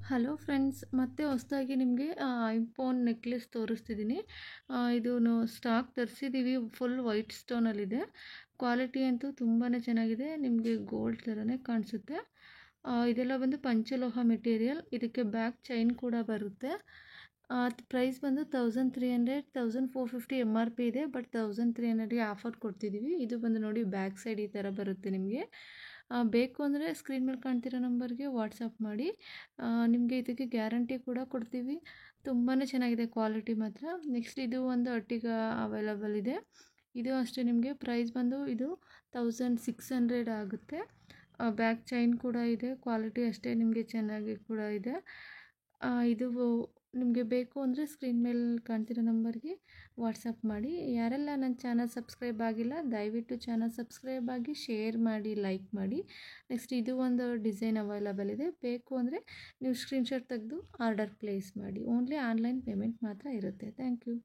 Hello friends, ಮತ್ತೆ ಹೊಸದಾಗಿ ನಿಮಗೆ ಐಫೋನ್ ನೆಕ್ಲೆಸ್ ತೋರಿಸ್ತಿದ್ದೀನಿ. ಇದು ಸ್ಟಾಕ್ ತರಿಸಿದ್ದೀವಿ. ಫುಲ್ ವೈಟ್ ಸ್ಟೋನಲ್ಲಿದೆ. ಕ್ವಾಲಿಟಿ ಅಂತೂ ತುಂಬಾ ಚೆನ್ನಾಗಿದೆ. ನಿಮಗೆ ಗೋಲ್ಡ್ ಥರನೇ ಕಾಣಿಸುತ್ತೆ. ಇದೆಲ್ಲ ಬಂದು ಪಂಚಲೋಹ ಮೆಟೀರಿಯಲ್. ಇದಕ್ಕೆ ಬ್ಯಾಕ್ ಚೈನ್ ಕೂಡ ಬರುತ್ತೆ. ಪ್ರೈಸ್ ಬಂದು 1300 1450 MRP ಇದೆ. ಬಟ್ 1300ಗೆ ಆಫರ್ ಕೊಡ್ತಿದ್ದೀವಿ. ಇದು ಬಂದು ನೋಡಿ, ಬ್ಯಾಕ್ ಸೈಡ್ ಈ ಥರ ಬರುತ್ತೆ ನಿಮಗೆ. ಬೇಕು ಅಂದರೆ ಸ್ಕ್ರೀನ್ ಮೇಲೆ ಕಾಣ್ತಿರೋ ನಂಬರ್ಗೆ ವಾಟ್ಸಪ್ ಮಾಡಿ. ನಿಮಗೆ ಇದಕ್ಕೆ ಗ್ಯಾರಂಟಿ ಕೂಡ ಕೊಡ್ತೀವಿ. ತುಂಬಾ ಚೆನ್ನಾಗಿದೆ ಕ್ವಾಲಿಟಿ ಮಾತ್ರ. ನೆಕ್ಸ್ಟ್ ಇದು ಒಂದು ಅಟ್ಟಿಗ ಅವೈಲಬಲ್ ಇದೆ. ಇದು ಅಷ್ಟೇ, ನಿಮಗೆ ಪ್ರೈಸ್ ಬಂದು ಇದು 1600 ಆಗುತ್ತೆ. ಬ್ಯಾಕ್ ಚೈನ್ ಕೂಡ ಇದೆ. ಕ್ವಾಲಿಟಿ ಅಷ್ಟೇ ನಿಮಗೆ ಚೆನ್ನಾಗಿ ಕೂಡ ಇದೆ. ಇದು ನಿಮಗೆ ಬೇಕು ಅಂದರೆ ಸ್ಕ್ರೀನ್ ಮೇಲೆ ಕಾಣ್ತಿರೋ ನಂಬರ್ಗೆ ವಾಟ್ಸಪ್ ಮಾಡಿ. ಯಾರೆಲ್ಲ ನನ್ನ ಚಾನಲ್ ಸಬ್ಸ್ಕ್ರೈಬ್ ಆಗಿಲ್ಲ, ದಯವಿಟ್ಟು ಚಾನಲ್ ಸಬ್ಸ್ಕ್ರೈಬ್ ಆಗಿ, ಶೇರ್ ಮಾಡಿ, ಲೈಕ್ ಮಾಡಿ. ನೆಕ್ಸ್ಟ್ ಇದು ಒಂದು ಡಿಸೈನ್ ಅವೈಲಬಲ್ ಇದೆ. ಬೇಕು ಅಂದರೆ ನೀವು ಸ್ಕ್ರೀನ್ಶಾಟ್ ತೆಗೆದು ಆರ್ಡರ್ ಪ್ಲೇಸ್ ಮಾಡಿ. ಓನ್ಲಿ ಆನ್ಲೈನ್ ಪೇಮೆಂಟ್ ಮಾತ್ರ ಇರುತ್ತೆ. Thank you.